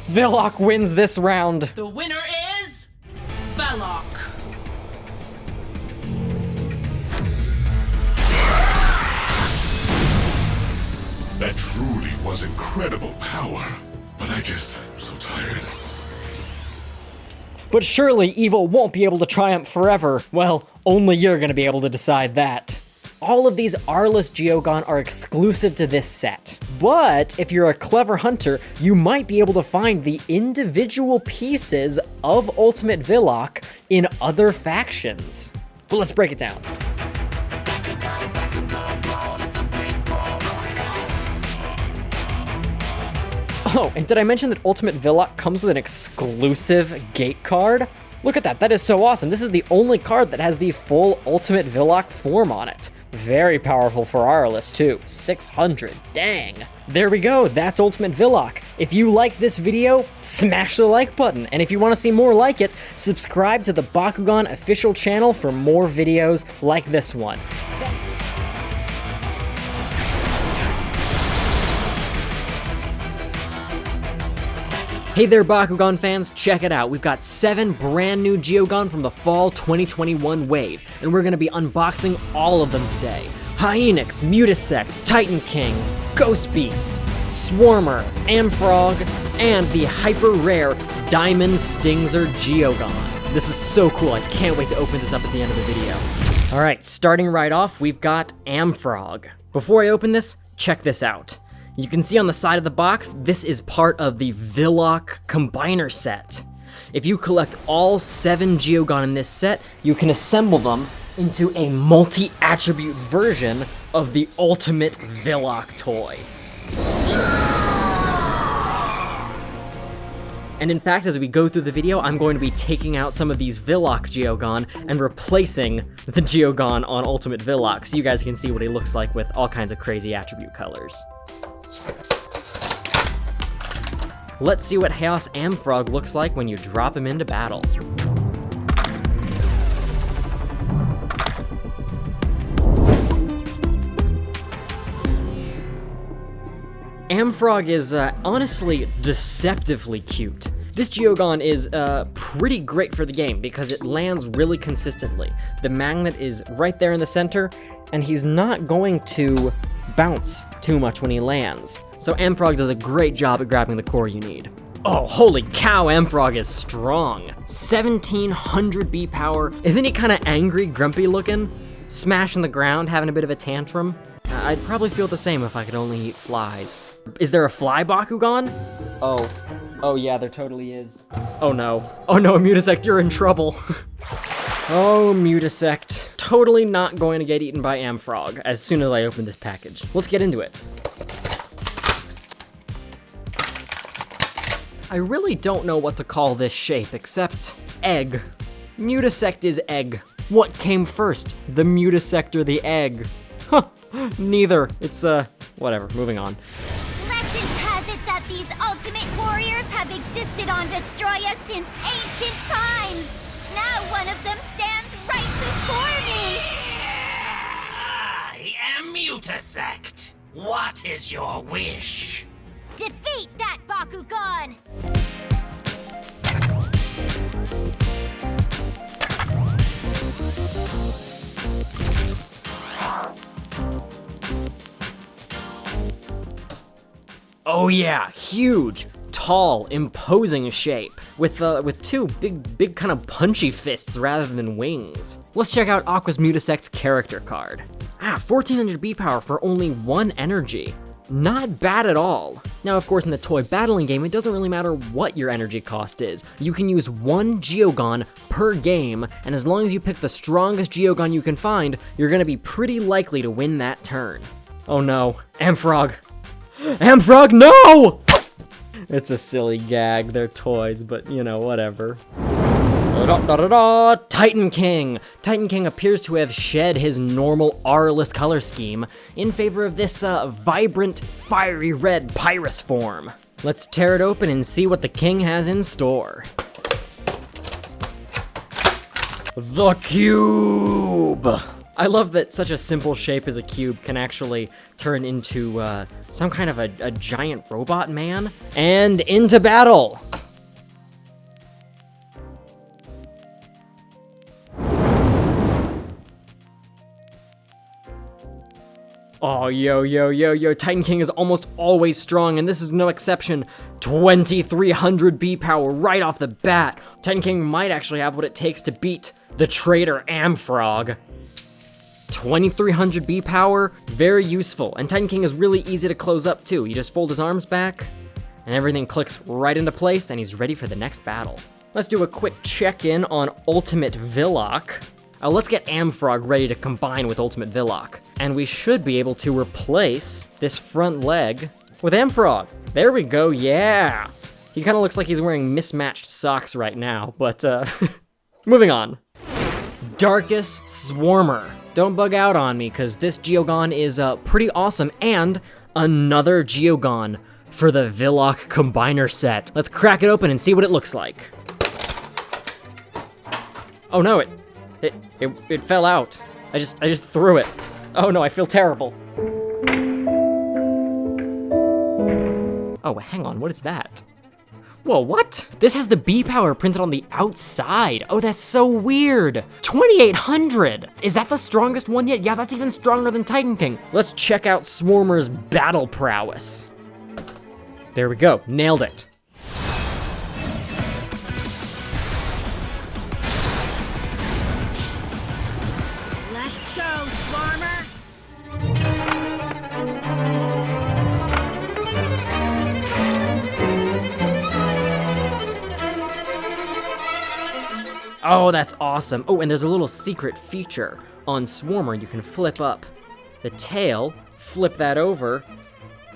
Viloch wins this round. The winner is Viloch. That truly was incredible power, but I'm so tired. But surely evil won't be able to triumph forever. Well, only you're gonna be able to decide that. All of these R-less Geogan are exclusive to this set. But if you're a clever hunter, you might be able to find the individual pieces of Ultimate Viloch in other factions. But let's break it down. Oh, and did I mention that Ultimate Viloch comes with an exclusive gate card? Look at that, that is so awesome. This is the only card that has the full Ultimate Viloch form on it. Very powerful for R-less too, 600, dang. There we go, that's Ultimate Viloch. If you like this video, smash the like button. And if you want to see more like it, subscribe to the Bakugan official channel for more videos like this one. Hey there, Bakugan fans, check it out. We've got 7 brand new Geogan from the fall 2021 wave, and we're gonna be unboxing all of them today. Hyenix, Mutasex, Titan King, Ghost Beast, Swarmer, Amfrog, and the hyper rare Diamond Stingzer Geogan. This is so cool, I can't wait to open this up at the end of the video. All right, starting right off, we've got Amfrog. Before I open this, check this out. You can see on the side of the box, this is part of the Viloch Combiner set. If you collect all 7 Geogan in this set, you can assemble them into a multi-attribute version of the ultimate Viloch toy. And in fact, as we go through the video, I'm going to be taking out some of these Viloch Geogan and replacing the Geogan on Ultimate Viloch, so you guys can see what he looks like with all kinds of crazy attribute colors. Let's see what Chaos Amfrog looks like when you drop him into battle. Amfrog is honestly deceptively cute. This Geogan is pretty great for the game because it lands really consistently. The magnet is right there in the center, and he's not going to bounce too much when he lands. So Amfrog does a great job at grabbing the core you need. Oh, holy cow, Amfrog is strong. 1700 B power. Isn't he kind of angry, grumpy looking? Smashing the ground, having a bit of a tantrum? I'd probably feel the same if I could only eat flies. Is there a fly Bakugan? Oh yeah, there totally is. Oh no, Mutasect, you're in trouble. Oh, Mutasect. Totally not going to get eaten by Amfrog as soon as I open this package. Let's get into it. I really don't know what to call this shape except egg. Mutasect is egg. What came first, the Mutasect or the egg? Huh, neither. It's, whatever, moving on. Legend has it that these ultimate warriors have existed on Vestroia since ancient times. Now one of them stands right before me. I am Mutasect. What is your wish? Defeat that Bakugan! Oh yeah, huge, tall, imposing shape, with two big kind of punchy fists rather than wings. Let's check out Aqua's Mutasect's character card. 1400 B power for only 1 energy. Not bad at all. Now, of course, in the toy battling game, it doesn't really matter what your energy cost is. You can use 1 Geogan per game, and as long as you pick the strongest Geogan you can find, you're gonna be pretty likely to win that turn. Oh no, Amfrog. Amfrog, no! It's a silly gag, they're toys, but you know, whatever. Titan King! Titan King appears to have shed his normal R-less color scheme in favor of this vibrant, fiery red Pyrus form. Let's tear it open and see what the king has in store. The cube! I love that such a simple shape as a cube can actually turn into some kind of a giant robot man. And into battle! Oh, yo, Titan King is almost always strong, and this is no exception. 2300 B power right off the bat. Titan King might actually have what it takes to beat the traitor Amfrog. 2300 B power, very useful, and Titan King is really easy to close up too. You just fold his arms back, and everything clicks right into place, and he's ready for the next battle. Let's do a quick check-in on Ultimate Viloch. Let's get Amfrog ready to combine with Ultimate Viloch, and we should be able to replace this front leg with Amfrog. There we go, yeah! He kind of looks like he's wearing mismatched socks right now, but moving on. Darkus Swarmer. Don't bug out on me, because this Geogan is pretty awesome, and another Geogan for the Viloch Combiner set. Let's crack it open and see what it looks like. Oh no, it fell out. I just threw it. Oh no, I feel terrible. Oh, hang on, what is that? Whoa, what? This has the B power printed on the outside. Oh, that's so weird. 2800. Is that the strongest one yet? Yeah, that's even stronger than Titan King. Let's check out Swarmer's battle prowess. There we go, nailed it. Let's go, Swarmer! Oh, that's awesome. Oh, and there's a little secret feature on Swarmer. You can flip up the tail, flip that over,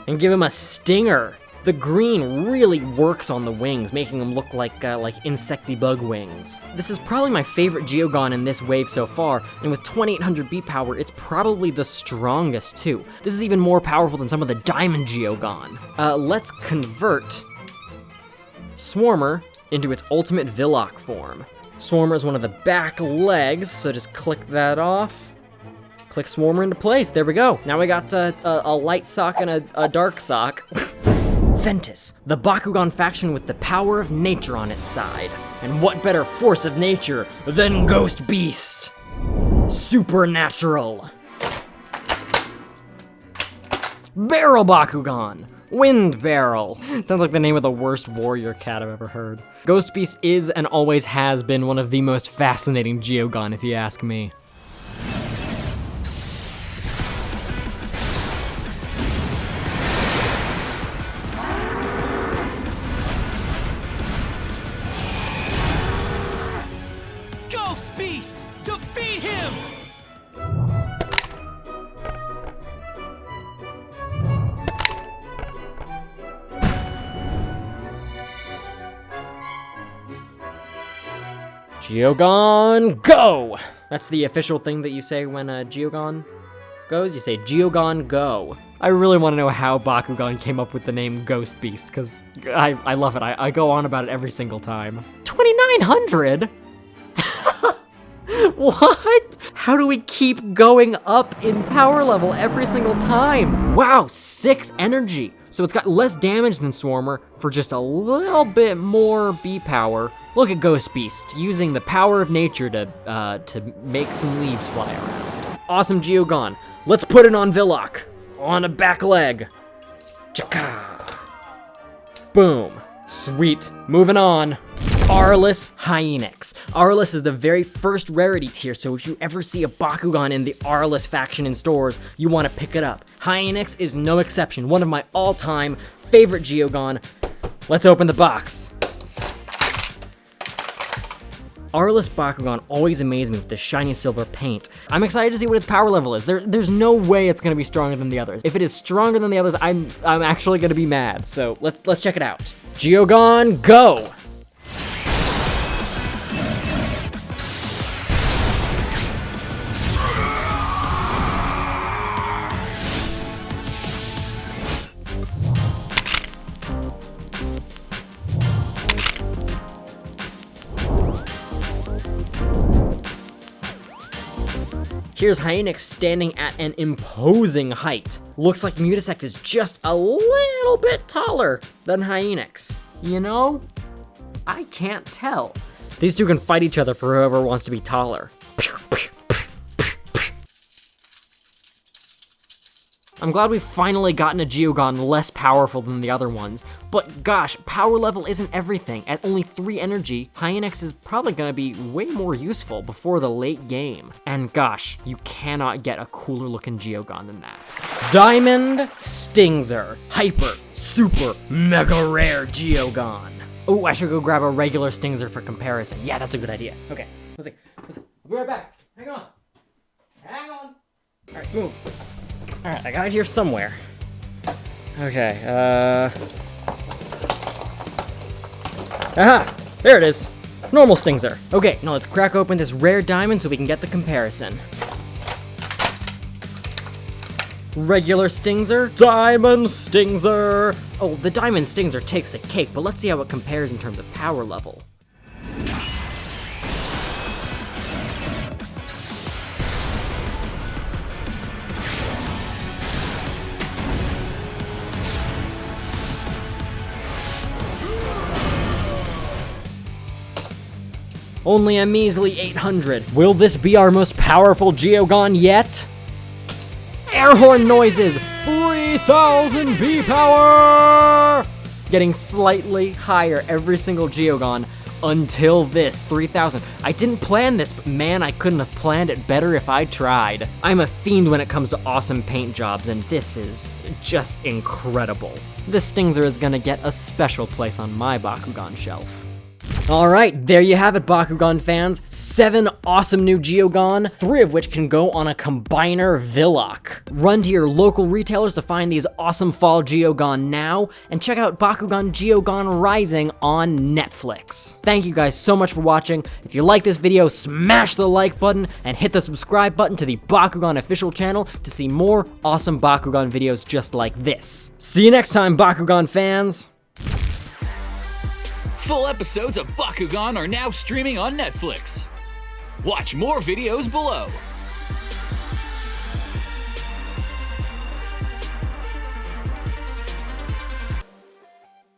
and give him a stinger. The green really works on the wings, making them look like insecty bug wings. This is probably my favorite Geogan in this wave so far, and with 2800 beat power, it's probably the strongest too. This is even more powerful than some of the Diamond Geogan. Let's convert Swarmer into its ultimate Viloch form. Swarmer is one of the back legs, so just click that off. Click Swarmer into place, there we go. Now we got a light sock and a dark sock. Ventus, the Bakugan faction with the power of nature on its side. And what better force of nature than Ghost Beast? Supernatural. Barrel Bakugan. Wind Barrel. Sounds like the name of the worst warrior cat I've ever heard. Ghost Beast is and always has been one of the most fascinating Geogan, if you ask me. Ghost Beast! Defeat him! Geogan, go! That's the official thing that you say when Geogan goes. You say Geogan, go. I really want to know how Bakugan came up with the name Ghost Beast, because I love it. I go on about it every single time. 2900? What? How do we keep going up in power level every single time? Wow, 6 energy. So it's got less damage than Swarmer for just a little bit more B power. Look at Ghost Beast, using the power of nature to make some leaves fly around. Awesome Geogan. Let's put it on Viloch. On a back leg. Chaka. Boom. Sweet. Moving on. Aurelus Hyenix. Aurelus is the very first rarity tier, so if you ever see a Bakugan in the Aurelus faction in stores, you want to pick it up. Hyenix is no exception, one of my all-time favorite Geogan. Let's open the box. Aurelus Bakugan always amazed me with this shiny silver paint. I'm excited to see what its power level is. There's no way it's gonna be stronger than the others. If it is stronger than the others, I'm actually gonna be mad. So let's check it out. Geogan, go! Here's Hyenix standing at an imposing height. Looks like Mutasect is just a little bit taller than Hyenix. You know, I can't tell. These two can fight each other for whoever wants to be taller. I'm glad we've finally gotten a Geogan less powerful than the other ones, but gosh, power level isn't everything. At only 3 energy, Hyenix is probably gonna be way more useful before the late game. And gosh, you cannot get a cooler looking Geogan than that. Diamond Stingzer, Hyper, Super, Mega Rare Geogan. Oh, I should go grab a regular Stingzer for comparison. Yeah, that's a good idea. Okay, let's see. I'll be right back. Hang on. Hang on. All right, move. All right, I got it here somewhere. Okay, aha, there it is. Normal Stingzer. Okay, now let's crack open this rare diamond so we can get the comparison. Regular Stingzer, Diamond Stingzer. Oh, the Diamond Stingzer takes the cake, but let's see how it compares in terms of power level. Only a measly 800. Will this be our most powerful Geogan yet? Air horn noises, 3000 B power! Getting slightly higher every single Geogan until this, 3000. I didn't plan this, but man, I couldn't have planned it better if I tried. I'm a fiend when it comes to awesome paint jobs, and this is just incredible. This Stingzer is gonna get a special place on my Bakugan shelf. Alright, there you have it, Bakugan fans. 7 awesome new Geogan, 3 of which can go on a combiner Viloch. Run to your local retailers to find these awesome fall Geogan now, and check out Bakugan Geogan Rising on Netflix. Thank you guys so much for watching. If you like this video, smash the like button and hit the subscribe button to the Bakugan official channel to see more awesome Bakugan videos just like this. See you next time, Bakugan fans! Full episodes of Bakugan are now streaming on Netflix. Watch more videos below.